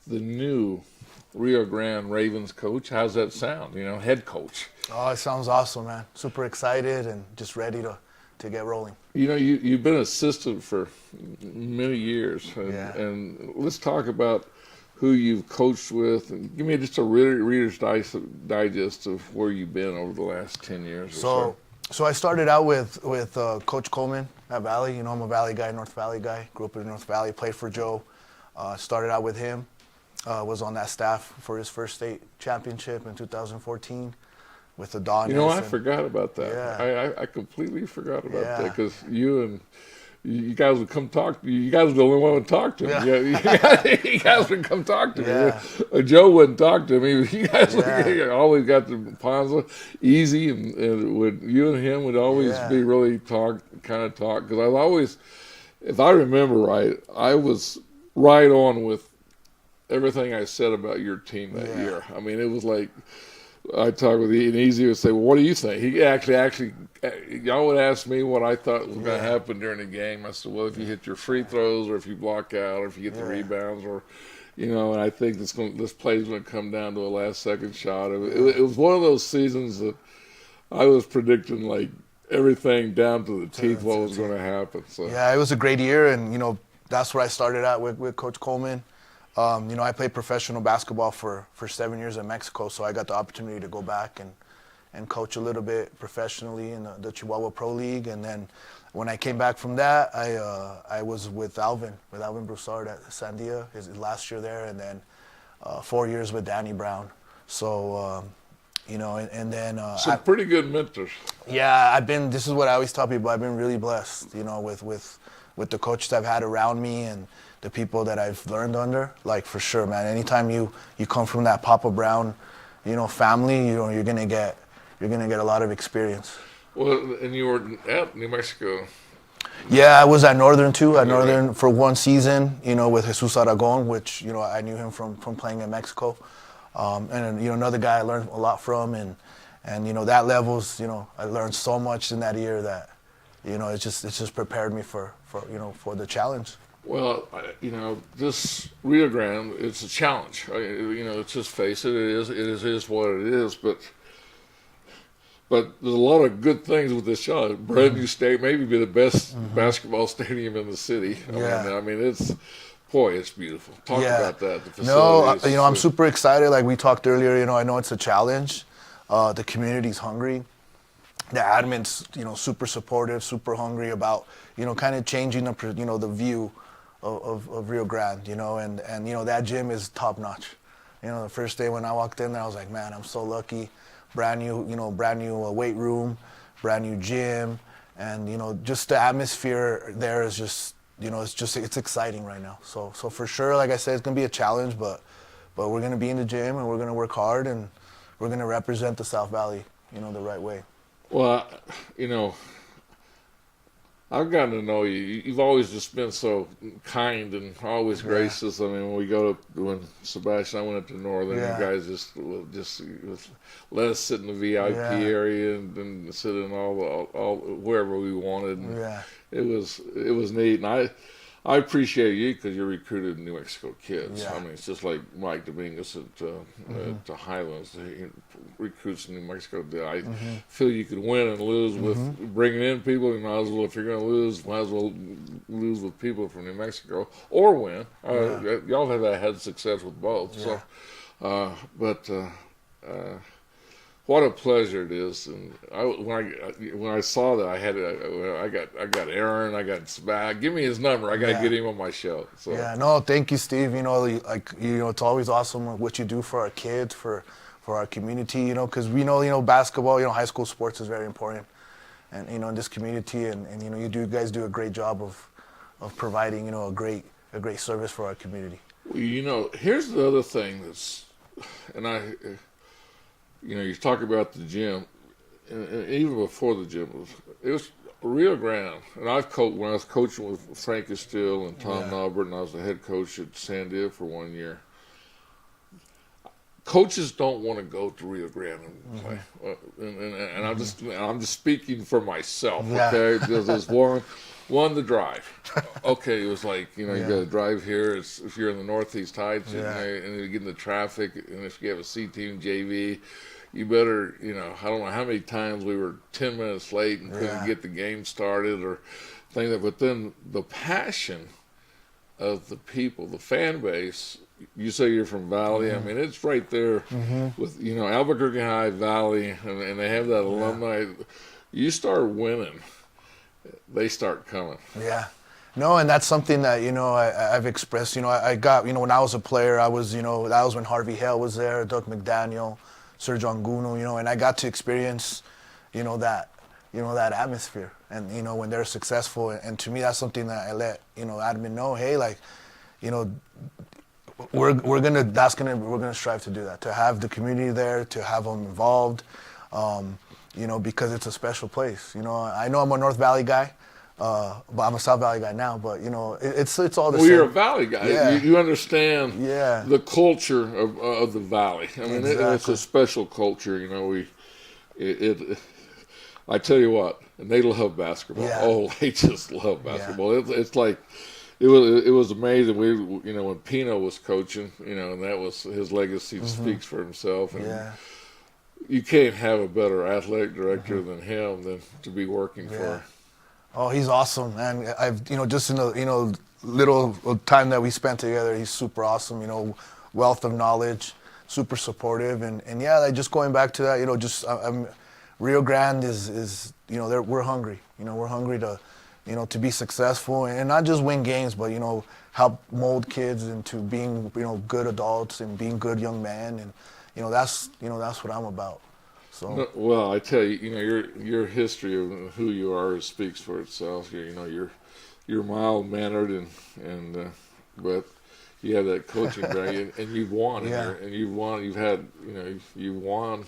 The new Rio Grande Ravens coach. How's that sound? Head coach. Oh, it sounds awesome, man. Super excited and just ready to get rolling. You've been assistant for many years, Yeah. and let's talk about who you've coached with, and give me just a Reader's Digest of where you've been over the last 10 years or so. So I started out with Coach Coleman at Valley. I'm a Valley guy, North Valley guy. Grew up in North Valley, played for Joe. Started out with him. Was on that staff for his first state championship in 2014 with the Don. I forgot about that. Yeah. I completely forgot about that because you guys would come talk to me. You guys were the only one who would talk to me. Yeah. You guys would come talk to me. Yeah. Joe wouldn't talk to me. You guys always got the Ponzo easy, and you and him would always be really talk. Because I was always, if I remember right, I was right on with everything I said about your team that year. I mean, it was like I talked with Ian, and Easy would say, "Well, what do you think?" He actually, y'all would ask me what I thought was going to happen during the game. I said, "Well, if you hit your free throws, or if you block out, or if you get the rebounds, or and I think this play's going to come down to a last-second shot." It was one of those seasons that I was predicting like everything down to the teeth what was going to happen. So it was a great year, and that's where I started out with Coach Coleman. I played professional basketball for 7 years in Mexico, so I got the opportunity to go back and coach a little bit professionally in the Chihuahua Pro League. And then when I came back from that, I was with Alvin Broussard at Sandia, his last year there, and then 4 years with Danny Brown. So, and then some pretty good mentors. Yeah, this is what I always tell people. I've been really blessed, with the coaches I've had around me and the people that I've learned under. Like, for sure, man. Anytime you come from that Papa Brown, family, you're gonna get a lot of experience. Well, and you were at New Mexico. Yeah, I was at Northern too. At Northern for one season, with Jesus Aragon, which I knew him from playing in Mexico, and another guy I learned a lot from, and that levels, I learned so much in that year that, it just prepared me for the challenge. Well, this Rio Grande, it's a challenge. Let's just face it. It is what it is. But there's a lot of good things with this challenge. Brand new state, maybe be the best basketball stadium in the city. I mean, it's beautiful. Talk about that. The facilities. No, I'm super excited. Like we talked earlier, I know it's a challenge. The community's hungry. The admin's, super supportive, super hungry about, kind of changing the view of Rio Grande, and that gym is top notch. The first day when I walked in there, I was like, man, I'm so lucky. Brand new weight room, brand new gym, and just the atmosphere there is just, it's exciting right now. So for sure, like I said, it's gonna be a challenge, but we're gonna be in the gym and we're gonna work hard and we're gonna represent the South Valley, the right way. Well, I've gotten to know you. You've always just been so kind and always gracious. I mean, when Sebastian and I went up to Northern, you guys just let us sit in the VIP area and sit in all wherever we wanted. And it was neat, and I appreciate you because you recruited New Mexico kids. Yeah. I mean, it's just like Mike Dominguez at Highlands. He recruits New Mexico. I feel you could win and lose with bringing in people. You might as well, if you're going to lose, might as well lose with people from New Mexico or win. Y'all have had success with both. Yeah. So, what a pleasure it is, and when I saw that, I got Aaron, I got Sebastian. Give me his number. I got to get him on my show. So. Yeah, no, thank you, Steve. It's always awesome what you do for our kids, for our community. Because we know, basketball, high school sports is very important, and in this community, and you guys do a great job of providing a great service for our community. Well, here's the other thing you talk about the gym, and even before the gym, it was Rio Grande. And when I was coaching with Frank Castile and Tom Naubert, and I was the head coach at Sandia for 1 year. Coaches don't want to go to Rio Grande and play, and I'm just speaking for myself. Okay, there's one. One, the drive. Okay, it was like, you got to drive here. If you're in the Northeast Heights and you get in the traffic, and if you have a C team JV, you better, I don't know how many times we were 10 minutes late and couldn't get the game started or things like that. But then the passion of the people, the fan base. You say you're from Valley. I mean, it's right there with, Albuquerque High, Valley, and they have that alumni. You start winning, they start coming. Yeah. No, and that's something that, I've expressed. I got, when I was a player, I was, that was when Harvey Hale was there, Doug McDaniel, Sergio Anguno, and I got to experience, that atmosphere. And, when they're successful. And to me, that's something that I let, admin know, hey, like, we're gonna strive to do that, to have the community there, to have them involved, because it's a special place. I know I'm a North Valley guy, but I'm a South Valley guy now. But it's all the same. Well, you're a Valley guy. Yeah. You understand the culture of the Valley. I mean, it's a special culture. I tell you what, and they love basketball. Yeah. Oh, they just love basketball. Yeah. It's like. It was amazing. When Pino was coaching, and that was his legacy speaks for himself. And you can't have a better athletic director than him than to be working for. Oh, he's awesome, man. I've just in the little time that we spent together, he's super awesome. Wealth of knowledge, super supportive, and like just going back to that, Rio Grande is we're hungry. We're hungry to. To be successful and not just win games, but, help mold kids into being, good adults and being good young men. And, that's what I'm about. So. No, well, I tell you, your history of who you are speaks for itself. You're mild-mannered but you have that coaching value, and you've won here, and you've won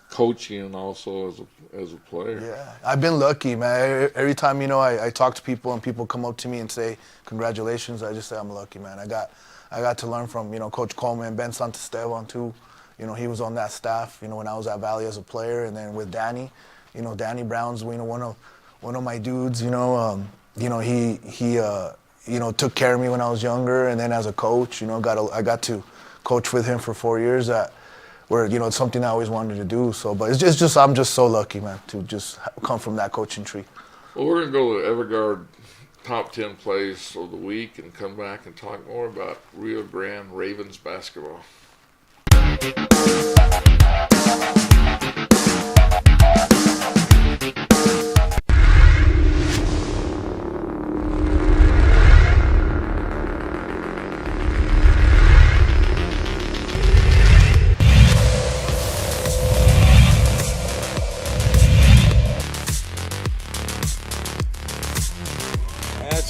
coaching and also as a player. Yeah, I've been lucky, man. Every time I talk to people and people come up to me and say congratulations, I just say I'm lucky, man. I got to learn from Coach Coleman, Ben Santisteban too. He was on that staff when I was at Valley as a player, and then with Danny, Danny Brown's one of my dudes. He took care of me when I was younger, and then as a coach, I got to coach with him for 4 years where it's something I always wanted to do. So, but it's just I'm just so lucky, man, to just come from that coaching tree. Well, we're gonna go to Everguard top 10 plays of the week and come back and talk more about Rio Grande Ravens basketball.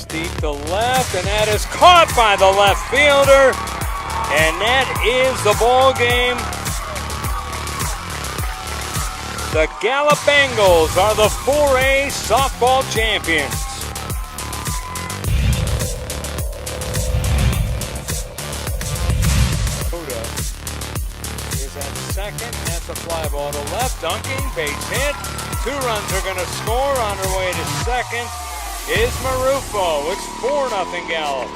Deep to left, and that is caught by the left fielder, and that is the ball game. The Gallup Bengals are the 4A softball champions. Huda is at second, that's a fly ball to left, dunking, base hit. 2 runs are going to score on their way to second. Is Marufo. It's 4-0 Gallup.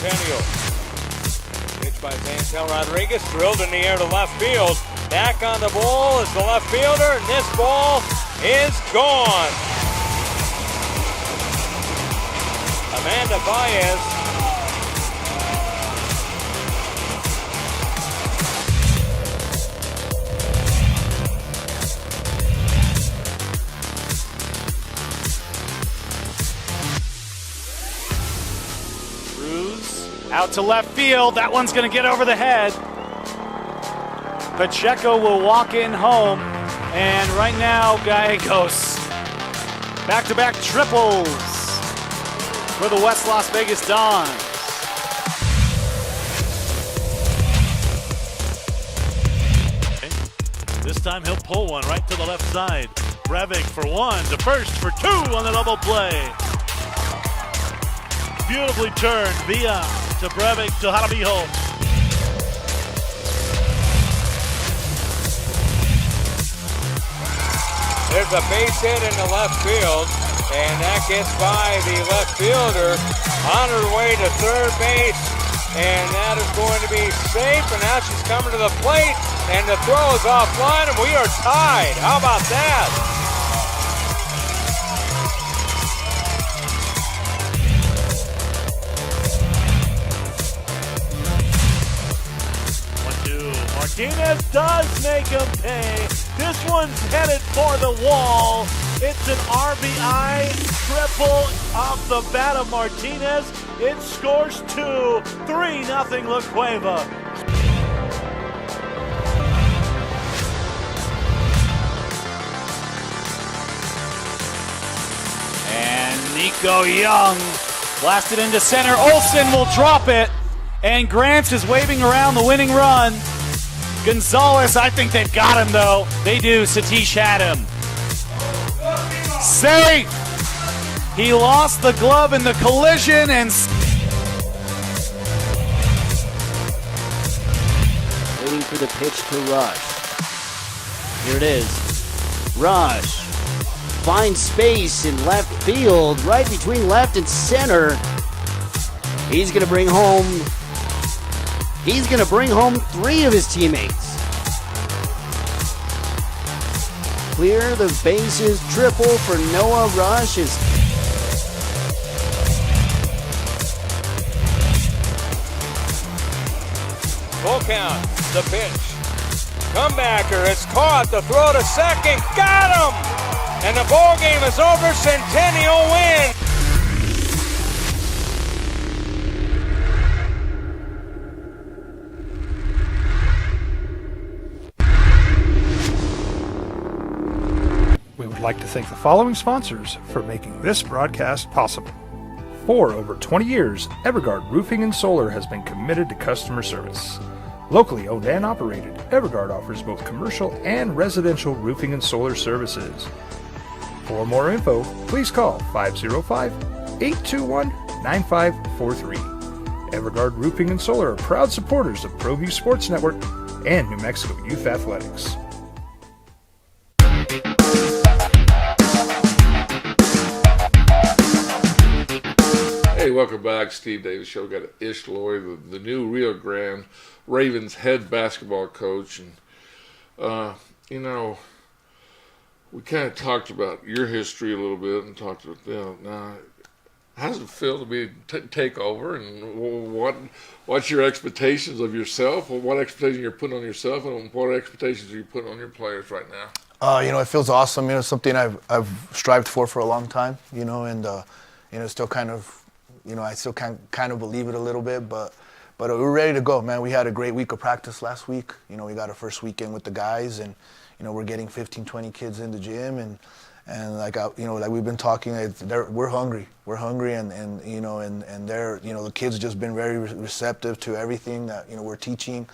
Centennial. Pitch by Zantel Rodriguez, drilled in the air to left field. Back on the ball is the left fielder, and this ball is gone. Amanda Baez. Out to left field. That one's going to get over the head. Pacheco will walk in home. And right now, Gallegos. Back-to-back triples for the West Las Vegas Dons. This time he'll pull one right to the left side. Brevik for 1, to first for 2 on the double play. Beautifully turned via to Brevik to Jaramillo. There's a base hit in the left field, and that gets by the left fielder on her way to third base, and that is going to be safe, and now she's coming to the plate, and the throw is offline, and we are tied. How about that? Martinez does make him pay. This one's headed for the wall. It's an RBI triple off the bat of Martinez. It scores 2, 3-0 La Cueva. And Nico Young blasted into center. Olsen will drop it. And Grants is waving around the winning run. Gonzalez, I think they've got him though. They do. Satish had him. Safe! He lost the glove in the collision and waiting for the pitch to Rush. Here it is. Rush finds space in left field, right between left and center. He's gonna bring home 3 of his teammates. Clear the bases, triple for Noah Rush. Full count, the pitch. Comebacker, it's caught, the throw to second, got him! And the ball game is over, Centennial win! We would like to thank the following sponsors for making this broadcast possible. For over 20 years, Evergard Roofing and Solar has been committed to customer service. Locally owned and operated, Evergard offers both commercial and residential roofing and solar services. For more info, please call 505-821-9543. Evergard Roofing and Solar are proud supporters of ProView Sports Network and New Mexico Youth Athletics. Hey, welcome back. Steve Davis Show. Got Ish Loya, the new Rio Grande Ravens head basketball coach. And, we kind of talked about your history a little bit and talked about, now, how does it feel to be take over, and what's your expectations of yourself? What expectations you're putting on yourself, and what expectations are you putting on your players right now? It feels awesome. It's something I've strived for a long time, and still kind of, I still kind of believe it a little bit, but we're ready to go, man. We had a great week of practice last week. We got our first weekend with the guys, and we're getting 15, 20 kids in the gym, and like we've been talking, we're hungry, and they're, the kids just been very receptive to everything that we're teaching.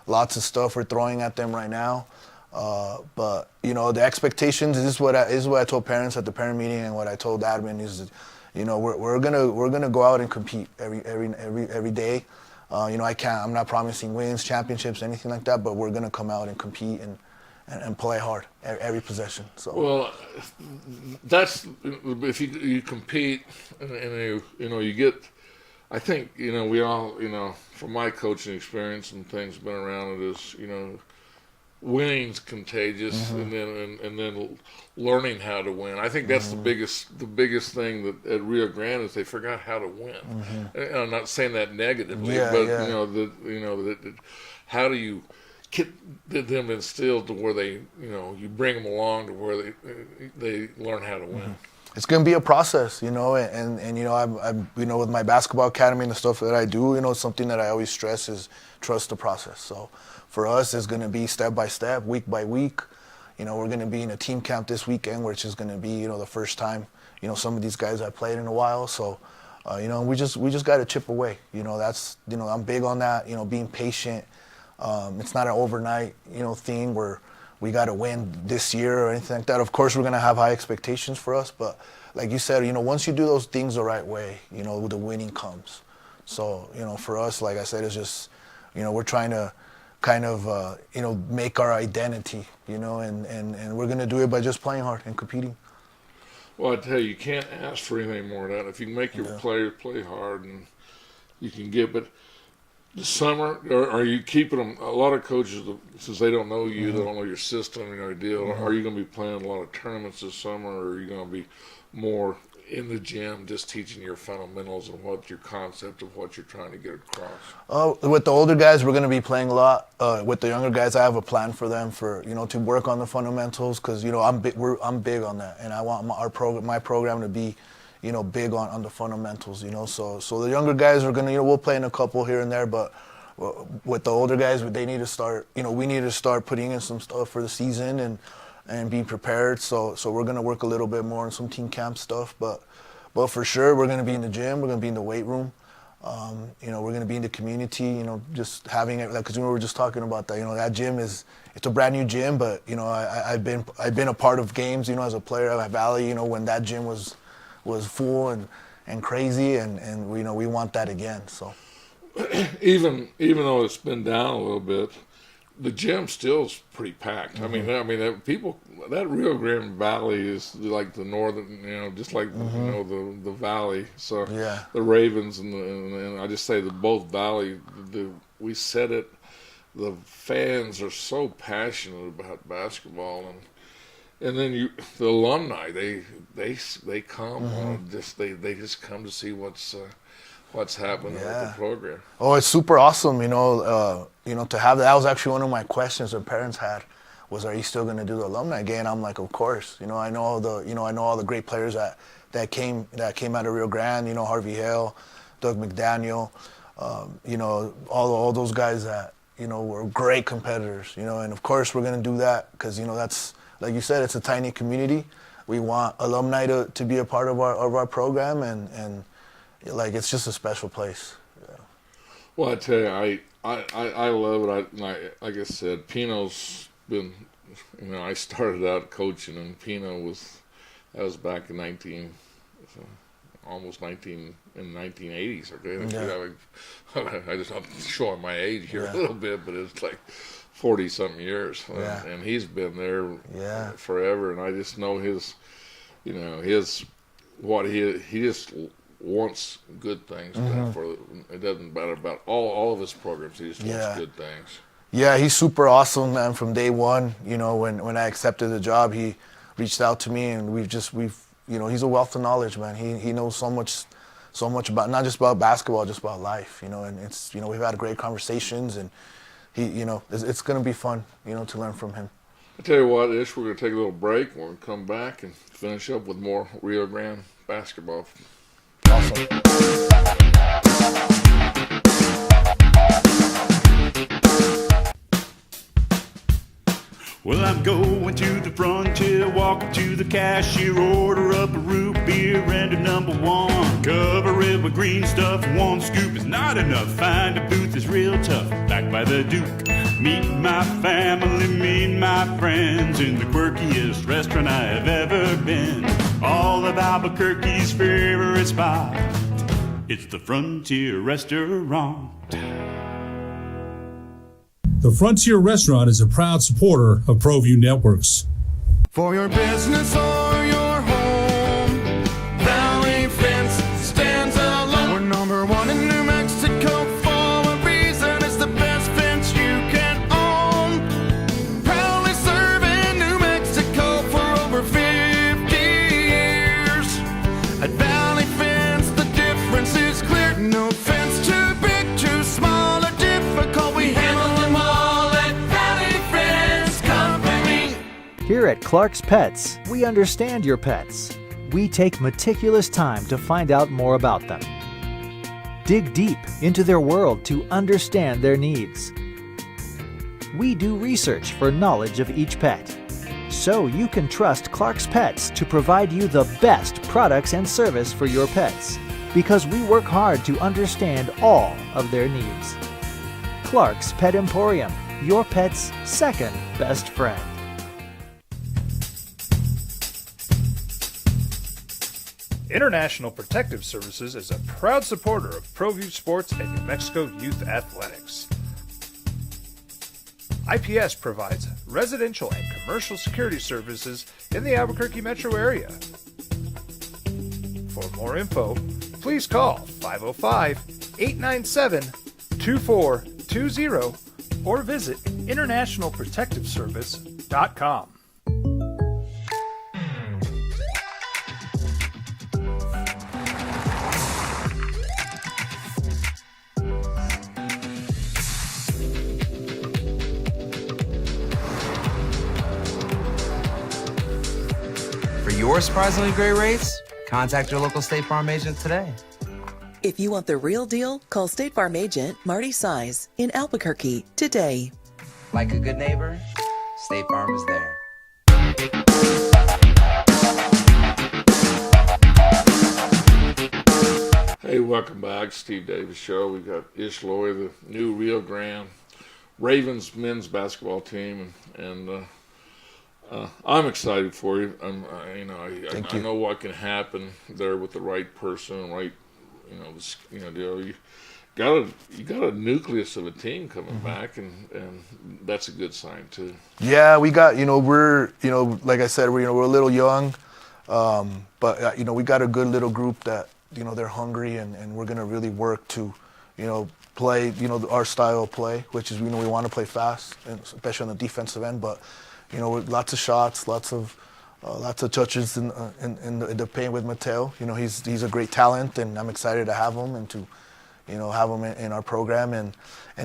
Lots of stuff we're throwing at them right now. But the expectations is what I told parents at the parent meeting, and what I told admin is that, we're gonna go out and compete every day. I'm not promising wins, championships, anything like that, but we're gonna come out and compete and play hard every possession. So well, that's if you compete and you get. I think we all from my coaching experience and things been around it is winning's contagious, mm-hmm. and then learning how to win. I think that's mm-hmm. the biggest thing that at Rio Grande is they forgot how to win. Mm-hmm. And I'm not saying that negatively, but how do you get them instilled to where they you bring them along to where they learn how to win. Mm-hmm. It's going to be a process, and I'm with my basketball academy and the stuff that I do, something that I always stress is trust the process. So for us, it's going to be step by step, week by week. We're going to be in a team camp this weekend, which is going to be, the first time, some of these guys I played in a while. So, we just got to chip away. That's, I'm big on that, being patient. It's not an overnight, thing where we got to win this year or anything like that. Of course, we're going to have high expectations for us, but like you said, once you do those things the right way, the winning comes. So, for us, like I said, it's just, we're trying to kind of, make our identity, and we're going to do it by just playing hard and competing. Well, I tell you can't ask for anything more than that. If you can make your players play hard, and you can get, but the summer, are you keeping them? A lot of coaches, since they don't know you, they don't know your system, your deal. Are you going to be playing a lot of tournaments this summer, or are you going to be more in the gym, just teaching your fundamentals and what your concept of what you're trying to get across? With the older guys, we're going to be playing a lot. With the younger guys, I have a plan for them to work on the fundamentals, because I'm big on that, and I want my program to be big on the fundamentals. So the younger guys are gonna we'll play in a couple here and there, but with the older guys, they need to start. We need to start putting in some stuff for the season and being prepared. So we're gonna work a little bit more on some team camp stuff, but for sure we're gonna be in the gym. We're gonna be in the weight room. We're gonna be in the community. Just having it, because we were just talking about that. That gym it's a brand new gym, but I've been a part of games. As a player at Valley. When that gym was full and crazy, and we want that again. So even though it's been down a little bit, the gym still is pretty packed. I mean, that Rio Grande Valley is like the northern, just like the valley. So the Ravens and I just say that both valley. We said it. The fans are so passionate about basketball, and then the alumni, they come they just come to see what's happening with the program. Oh, it's super awesome, to have that. That was actually one of my questions that parents had, was, are you still going to do the alumni game? I'm like, of course. I know all the great players that came out of Rio Grande. Harvey Hale, Doug McDaniel, all those guys that were great competitors. And of course we're going to do that because that's, like you said, it's a tiny community. We want alumni to be a part of our program, and like, it's just a special place. Yeah. Well, I tell you, I love it. Like I said, Pino's been, I started out coaching, and Pino that was back in in the 1980s. Okay, I'm showing my age here a little bit, but it's like 40-something years, and he's been there forever. And I just know his he just wants good things done for. It doesn't matter about all of his programs. He just wants good things. Yeah, he's super awesome, man. From day one, when I accepted the job, he reached out to me, and we've he's a wealth of knowledge, man. He knows so much about, not just about basketball, just about life, and it's, we've had great conversations, and he, it's going to be fun, to learn from him. I tell you what, Ish, we're going to take a little break. We're going to come back and finish up with more Rio Grande basketball. Awesome. Well, I'm going to the frontier, walk up to the cashier, order up a root beer and a number one. Cover it with green stuff, one scoop is not enough. Find a booth is real tough, back by the Duke. Meet my family, meet my friends in the quirkiest restaurant I have ever been. All of Albuquerque's favorite spot, it's the Frontier Restaurant. The Frontier Restaurant is a proud supporter of ProView Networks. For your business or your home, Valley Fence stands alone. We're number one in New Mexico for a reason. It's the best fence you can own. Proudly serving New Mexico for over 50 years. At Valley Fence, the difference is clear. No fence too big, too small, or difficult. We handle them all at Valley Fence Company. Here at Clark's Pets, we understand your pets. We take meticulous time to find out more about them. Dig deep into their world to understand their needs. We do research for knowledge of each pet, so you can trust Clark's Pets to provide you the best products and service for your pets, because we work hard to understand all of their needs. Clark's Pet Emporium, your pet's second best friend. International Protective Services is a proud supporter of ProView Sports and New Mexico Youth Athletics. IPS provides residential and commercial security services in the Albuquerque metro area. For more info, please call 505-897-2420 or visit internationalprotectiveservice.com. For your surprisingly great rates, contact your local State Farm agent today. If you want the real deal, call State Farm agent Marty Size in Albuquerque today. Like a good neighbor, State Farm is there. Hey, welcome back. Steve Davis Show. We got Ish Loya, the new Rio Grande Ravens men's basketball team, and I'm excited for you. I know what can happen there with the right person, right? Deal. You got a nucleus of a team coming back, and that's a good sign too. Yeah, we got we're like I said we're a little young, but we got a good little group that they're hungry, and we're gonna really work to play our style of play, which is we want to play fast, and especially on the defensive end, but. With lots of shots, lots of touches in the paint with Mateo. He's a great talent, and I'm excited to have him and to, have him in our program. And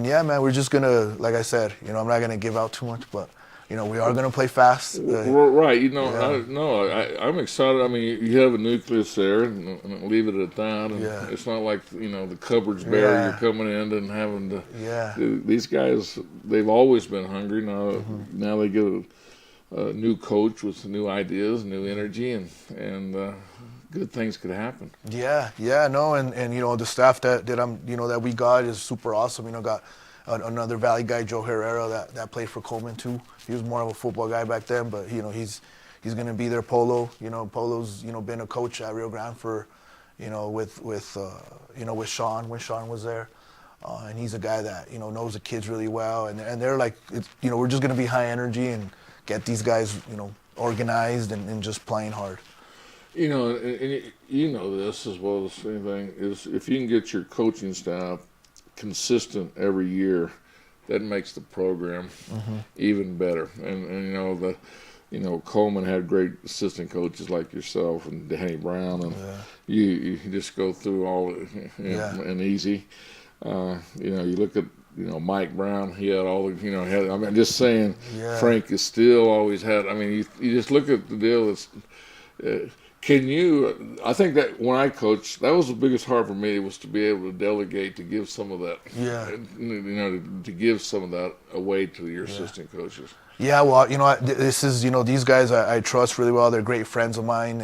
yeah, man, we're just gonna, like I said, I'm not gonna give out too much, but we are gonna play fast. Right. I'm excited. I mean, you have a nucleus there, and leave it at that. And it's not like the cupboard's bare. You're coming in and having to. Yeah. These guys, they've always been hungry. Now they get a new coach with new ideas, new energy, and good things could happen. Yeah, and the staff that I'm that we got is super awesome. Got another Valley guy, Joe Herrera, that played for Coleman too. He was more of a football guy back then, but he's going to be there. Polo, Polo's been a coach at Rio Grande for with Sean when Sean was there. And he's a guy that knows the kids really well, and they're like we're just going to be high energy and get these guys organized and just playing hard. And this as well as anything is if you can get your coaching staff consistent every year, that makes the program even better. And Coleman had great assistant coaches like yourself and Danny Brown, and you just go through all and easy. You look at Mike Brown, he had all the I'm just saying Frank is still always had. I mean, you just look at the deal. It's I think that when I coached, that was the biggest hard for me, was to be able to delegate, to give some of that, to give some of that away to your assistant coaches. Yeah, well, this is, these guys I trust really well. They're great friends of mine,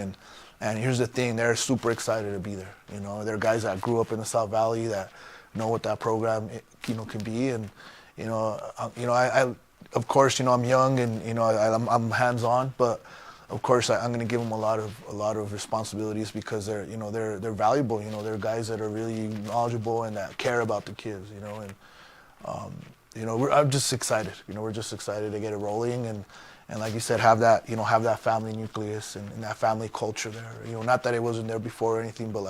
and here's the thing, they're super excited to be there. They're guys that grew up in the South Valley that know what that program, can be, and I of course, I'm young and I'm hands-on, but of course, I'm going to give them a lot of responsibilities because they're valuable. They're guys that are really knowledgeable and that care about the kids. I'm just excited. We're just excited to get it rolling and like you said, have that family nucleus and that family culture there. Not that it wasn't there before or anything, but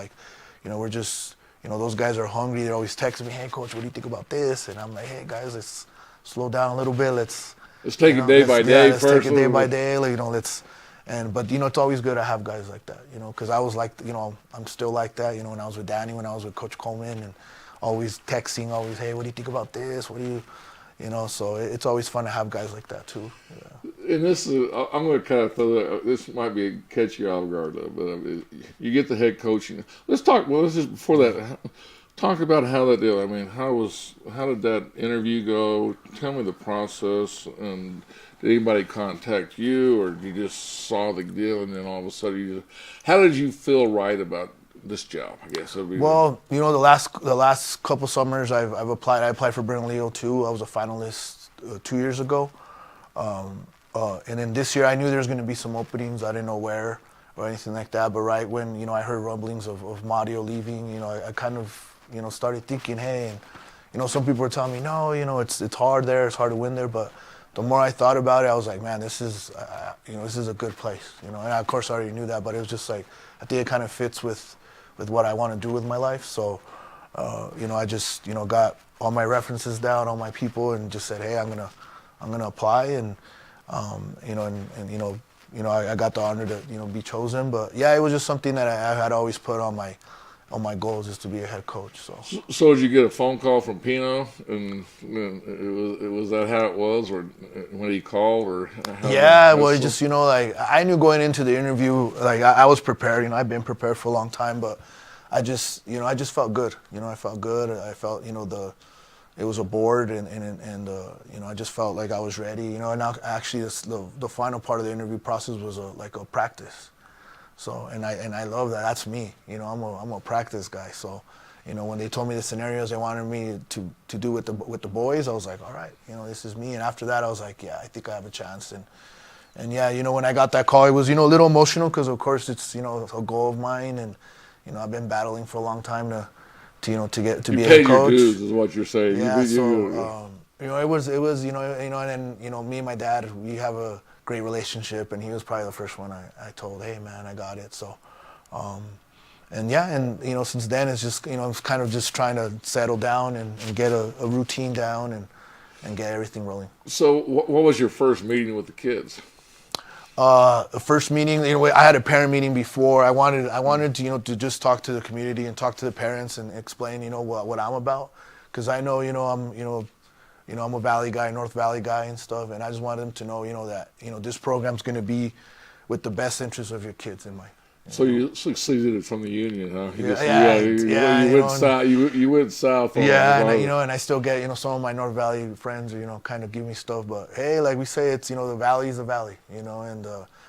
we're just those guys are hungry. They're always texting me, "Hey, coach, what do you think about this?" And I'm like, "Hey, guys, let's slow down a little bit. Let's take it day by day. Let's take it day by day. But it's always good to have guys like that, because I was like, I'm still like that, when I was with Danny, when I was with Coach Coleman, and always texting, always, "Hey, what do you think about this? What do you," so it's always fun to have guys like that too. Yeah. And this is, I'm going to kind of throw that, this might be catch you off guard though, but you get the head coaching. Let's just before that, talk about how that deal. I mean, how did that interview go? Tell me the process, and did anybody contact you, or you just saw the deal and then all of a sudden how did you feel right about this job? I guess. Well, the last couple summers I've applied. I applied for Bernalillo too. I was a finalist 2 years ago, and then this year I knew there was going to be some openings. I didn't know where or anything like that. But right when I heard rumblings of Mario leaving, I kind of started thinking, hey, some people were telling me, no, it's hard there, it's hard to win there, but the more I thought about it, I was like, man, this is a good place, and of course I already knew that, but it was just like, I think it kind of fits with what I want to do with my life. So, I just, got all my references down, all my people, and just said, hey, I'm gonna apply, and I got the honor to, be chosen. But yeah, it was just something that I had always put on my goals, is to be a head coach. So did you get a phone call from Pino, and it was that how it was, or when he called, or how? Yeah, well, just like I knew going into the interview, like I was prepared. I've been prepared for a long time, but I just felt good. I felt good. I felt it was a board, and I just felt like I was ready. And now actually the final part of the interview process was like a practice. So and I love that. That's me. I'm a practice guy. So when they told me the scenarios they wanted me to do with the boys, I was like, all right, this is me. And after that, I was like, yeah, I think I have a chance. And yeah, when I got that call, it was a little emotional, because of course it's a goal of mine, and I've been battling for a long time to get to be a coach. You paid your dues, is what you're saying. Yeah. It was and then me and my dad, we have a great relationship, and he was probably the first one I told, hey man, I got it. So, since then it's just I'm kind of just trying to settle down and get a routine down and get everything rolling. So what was your first meeting with the kids? The first meeting, I had a parent meeting before. I wanted to just talk to the community and talk to the parents and explain what I'm about, because I know I'm a Valley guy, North Valley guy and stuff, and I just wanted them to know that this program's going to be with the best interest of your kids in mind. So you succeeded from the union, huh? You went south. Yeah, and I still get some of my North Valley friends kind of give me stuff, but hey, like we say, it's the valley is the valley,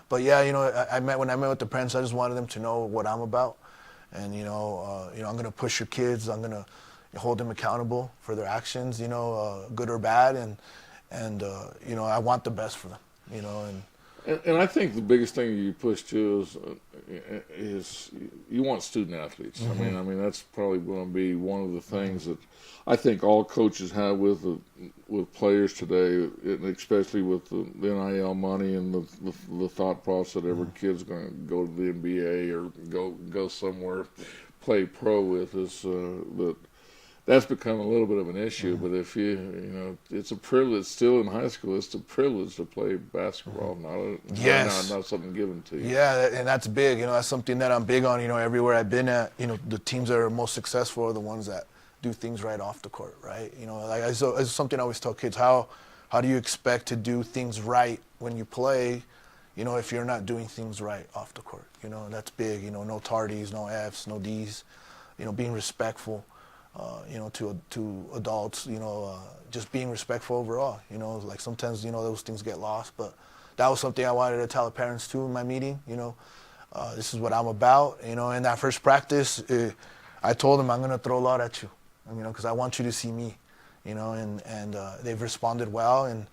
but yeah, when I met with the parents, I just wanted them to know what I'm about, and I'm gonna push your kids, I'm gonna hold them accountable for their actions, good or bad, and I want the best for them, And I think the biggest thing you push to is you want student athletes. Mm-hmm. I mean that's probably going to be one of the things that I think all coaches have with players today, and especially with the NIL money and the thought process that every kid's going to go to the NBA or go somewhere, play pro with, is that. That's become a little bit of an issue, but if it's a privilege. Still in high school, it's a privilege to play basketball, not something given to you. Yeah, and that's big. That's something that I'm big on. Everywhere I've been at, the teams that are most successful are the ones that do things right off the court, right? It's something I always tell kids. How do you expect to do things right when you play, if you're not doing things right off the court? That's big. No tardies, no Fs, no Ds. Being respectful. To adults, just being respectful overall. Like sometimes, those things get lost, but that was something I wanted to tell the parents too in my meeting. This is what I'm about. In that first practice, I told them I'm going to throw a lot at you, because I want you to see me, and they've responded well, and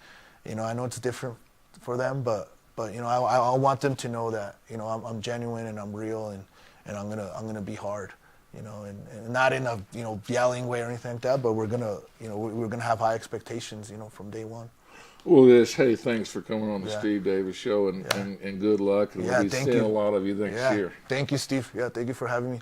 I know it's different for them, but I want them to know that I'm genuine and I'm real, and I'm gonna be hard. And not in a yelling way or anything like that, but we're gonna have high expectations, from day one. Well, Ish, hey, thanks for coming on the Steve Davis Show, and good luck, and we'll be seeing a lot of you next year. Thank you, Steve. Yeah, thank you for having me.